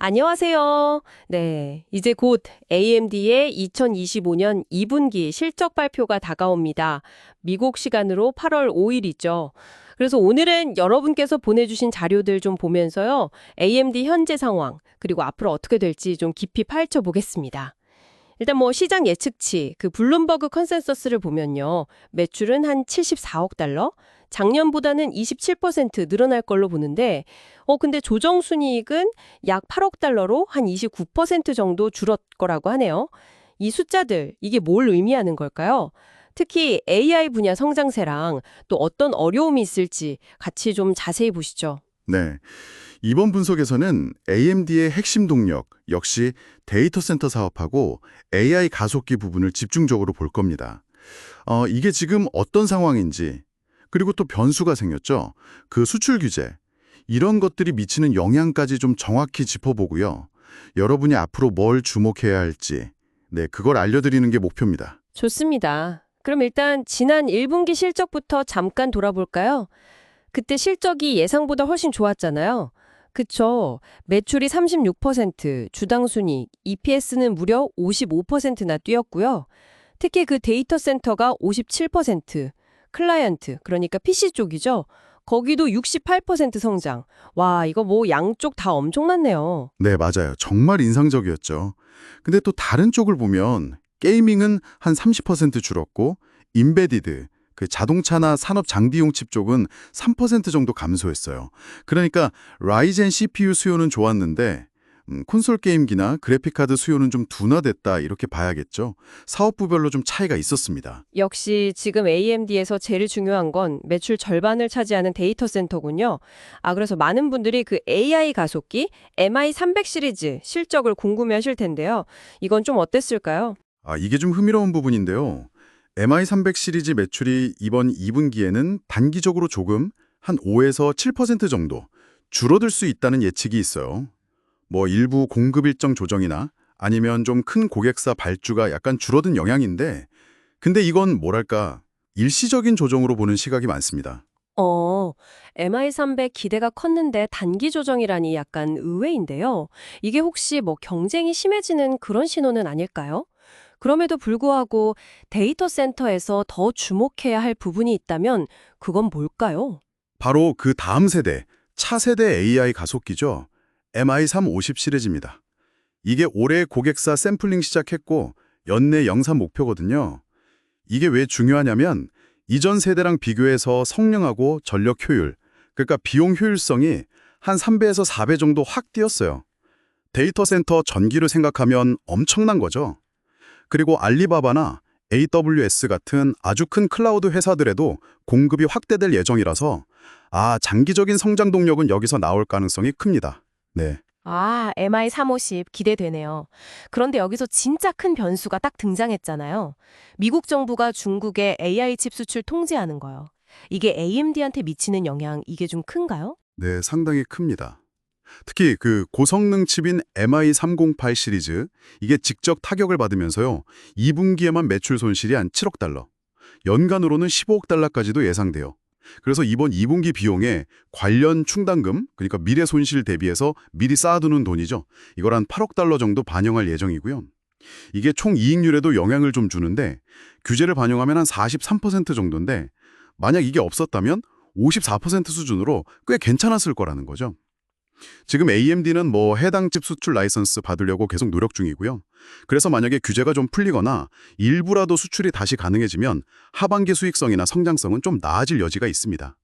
안녕하세요. 네, 이제 곧 AMD의 2025년 2분기 실적 발표가 다가옵니다. 미국 시간으로 8월 5일이죠. 그래서 오늘은 여러분께서 보내주신 자료들 좀 보면서요. AMD 현재 상황, 그리고 앞으로 어떻게 될지 좀 깊이 파헤쳐 보겠습니다. 일단 뭐 시장 예측치, 그 블룸버그 컨센서스를 보면요. 매출은 한 74억 달러, 작년보다는 27% 늘어날 걸로 보는데, 근데 조정 순이익은 약 8억 달러로 한 29% 정도 줄었 거라고 하네요. 이 숫자들, 이게 뭘 의미하는 걸까요? 특히 AI 분야 성장세랑 또 어떤 어려움이 있을지 같이 좀 자세히 보시죠. 네. 이번 분석에서는 AMD의 핵심 동력, 역시 데이터 센터 사업하고 AI 가속기 부분을 집중적으로 볼 겁니다. 이게 지금 어떤 상황인지, 그리고 또 변수가 생겼죠. 그 수출 규제, 이런 것들이 미치는 영향까지 좀 정확히 짚어보고요. 여러분이 앞으로 뭘 주목해야 할지, 네, 그걸 알려드리는 게 목표입니다. 좋습니다. 그럼 일단 지난 1분기 실적부터 잠깐 돌아볼까요? 그때 실적이 예상보다 훨씬 좋았잖아요. 그쵸. 매출이 36%, 주당 순이익, EPS는 무려 55%나 뛰었고요. 특히 그 데이터 센터가 57%, 클라이언트, 그러니까 PC 쪽이죠. 거기도 68% 성장. 와, 이거 뭐 양쪽 다 엄청났네요. 네, 맞아요. 정말 인상적이었죠. 근데 또 다른 쪽을 보면 게이밍은 한 30% 줄었고 임베디드, 그 자동차나 산업 장비용 칩 쪽은 3% 정도 감소했어요. 그러니까 라이젠 CPU 수요는 좋았는데 콘솔 게임기나 그래픽카드 수요는 좀 둔화됐다 이렇게 봐야겠죠. 사업부별로 좀 차이가 있었습니다. 역시 지금 AMD에서 제일 중요한 건 매출 절반을 차지하는 데이터 센터군요. 그래서 많은 분들이 그 AI 가속기 MI300 시리즈 실적을 궁금해하실 텐데요. 이건 좀 어땠을까요? 이게 좀 흥미로운 부분인데요. MI300 시리즈 매출이 이번 2분기에는 단기적으로 조금 한 5에서 7% 정도 줄어들 수 있다는 예측이 있어요. 뭐 일부 공급 일정 조정이나 아니면 좀 큰 고객사 발주가 약간 줄어든 영향인데, 근데 이건 뭐랄까 일시적인 조정으로 보는 시각이 많습니다. 어, MI300 기대가 컸는데 단기 조정이라니 약간 의외인데요. 이게 혹시 뭐 경쟁이 심해지는 그런 신호는 아닐까요? 그럼에도 불구하고 데이터 센터에서 더 주목해야 할 부분이 있다면 그건 뭘까요? 바로 그 다음 세대, 차세대 AI 가속기죠. MI350 시리즈입니다. 이게 올해 고객사 샘플링 시작했고 연내 영상 목표거든요. 이게 왜 중요하냐면 이전 세대랑 비교해서 성능하고 전력 효율, 그러니까 비용 효율성이 한 3배에서 4배 정도 확 뛰었어요. 데이터 센터 전기를 생각하면 엄청난 거죠. 그리고 알리바바나 AWS 같은 아주 큰 클라우드 회사들에도 공급이 확대될 예정이라서 장기적인 성장 동력은 여기서 나올 가능성이 큽니다. 네. MI350 기대되네요. 그런데 여기서 진짜 큰 변수가 딱 등장했잖아요. 미국 정부가 중국의 AI 칩 수출 통제하는 거요. 이게 AMD한테 미치는 영향, 이게 좀 큰가요? 네, 상당히 큽니다. 특히 그 고성능 칩인 MI308 시리즈, 이게 직접 타격을 받으면서요. 2분기에만 매출 손실이 한 7억 달러, 연간으로는 15억 달러까지도 예상돼요. 그래서 이번 2분기 비용에 관련 충당금, 그러니까 미래 손실 대비해서 미리 쌓아두는 돈이죠. 이걸 한 8억 달러 정도 반영할 예정이고요. 이게 총 이익률에도 영향을 좀 주는데 규제를 반영하면 한 43% 정도인데 만약 이게 없었다면 54% 수준으로 꽤 괜찮았을 거라는 거죠. 지금 AMD는 뭐 해당 칩 수출 라이선스 받으려고 계속 노력 중이고요. 그래서 만약에 규제가 좀 풀리거나 일부라도 수출이 다시 가능해지면 하반기 수익성이나 성장성은 좀 나아질 여지가 있습니다.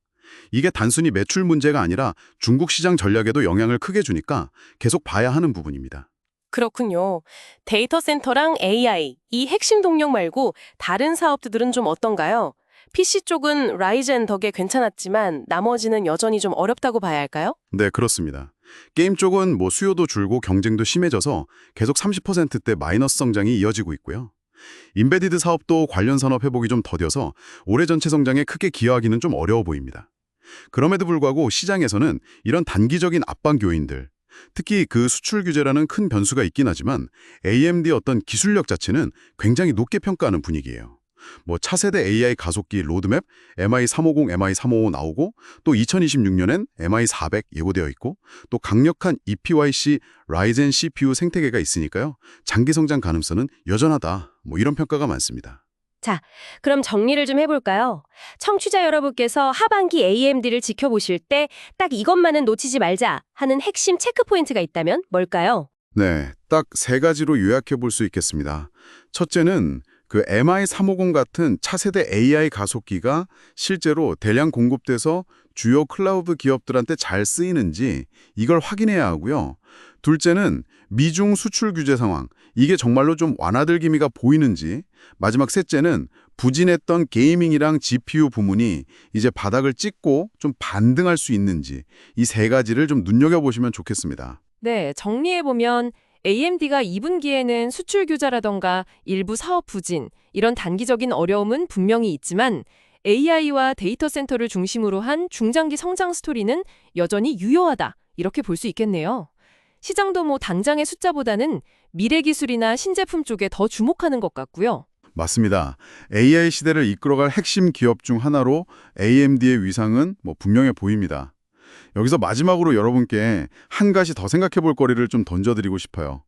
이게 단순히 매출 문제가 아니라 중국 시장 전략에도 영향을 크게 주니까 계속 봐야 하는 부분입니다. 그렇군요. 데이터 센터랑 AI, 이 핵심 동력 말고 다른 사업들은 좀 어떤가요? PC 쪽은 라이젠 덕에 괜찮았지만 나머지는 여전히 좀 어렵다고 봐야 할까요? 네, 그렇습니다. 게임 쪽은 뭐 수요도 줄고 경쟁도 심해져서 계속 30%대 마이너스 성장이 이어지고 있고요. 인베디드 사업도 관련 산업 회복이 좀 더뎌서 올해 전체 성장에 크게 기여하기는 좀 어려워 보입니다. 그럼에도 불구하고 시장에서는 이런 단기적인 압박 요인들, 특히 그 수출 규제라는 큰 변수가 있긴 하지만 AMD의 어떤 기술력 자체는 굉장히 높게 평가하는 분위기예요. 뭐 차세대 AI 가속기 로드맵 MI350, MI355 나오고 또 2026년엔 MI400 예고되어 있고 또 강력한 EPYC 라이젠 CPU 생태계가 있으니까요. 장기 성장 가능성은 여전하다. 뭐 이런 평가가 많습니다. 자, 그럼 정리를 좀 해볼까요? 청취자 여러분께서 하반기 AMD를 지켜보실 때 딱 이것만은 놓치지 말자 하는 핵심 체크 포인트가 있다면 뭘까요? 네, 딱 세 가지로 요약해 볼 수 있겠습니다. 첫째는 그 MI350 같은 차세대 AI 가속기가 실제로 대량 공급돼서 주요 클라우드 기업들한테 잘 쓰이는지 이걸 확인해야 하고요. 둘째는 미중 수출 규제 상황, 이게 정말로 좀 완화될 기미가 보이는지, 마지막 셋째는 부진했던 게이밍이랑 GPU 부문이 이제 바닥을 찍고 좀 반등할 수 있는지 이 세 가지를 좀 눈여겨보시면 좋겠습니다. 네, 정리해보면 AMD가 2분기에는 수출 규제라던가 일부 사업 부진, 이런 단기적인 어려움은 분명히 있지만 AI와 데이터 센터를 중심으로 한 중장기 성장 스토리는 여전히 유효하다, 이렇게 볼 수 있겠네요. 시장도 뭐 당장의 숫자보다는 미래 기술이나 신제품 쪽에 더 주목하는 것 같고요. 맞습니다. AI 시대를 이끌어갈 핵심 기업 중 하나로 AMD의 위상은 뭐 분명해 보입니다. 여기서 마지막으로 여러분께 한 가지 더 생각해 볼 거리를 좀 던져드리고 싶어요.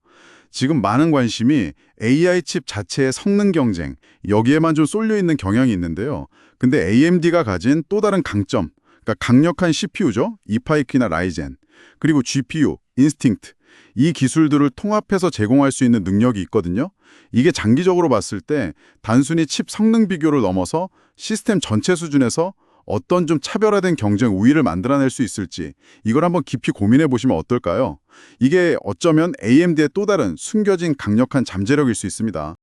지금 많은 관심이 AI 칩 자체의 성능 경쟁, 여기에만 좀 쏠려 있는 경향이 있는데요. 근데 AMD가 가진 또 다른 강점, 그러니까 강력한 CPU죠. 이파이크나 라이젠, 그리고 GPU, 인스팅트, 이 기술들을 통합해서 제공할 수 있는 능력이 있거든요. 이게 장기적으로 봤을 때 단순히 칩 성능 비교를 넘어서 시스템 전체 수준에서 어떤 좀 차별화된 경쟁 우위를 만들어낼 수 있을지 이걸 한번 깊이 고민해 보시면 어떨까요? 이게 어쩌면 AMD의 또 다른 숨겨진 강력한 잠재력일 수 있습니다.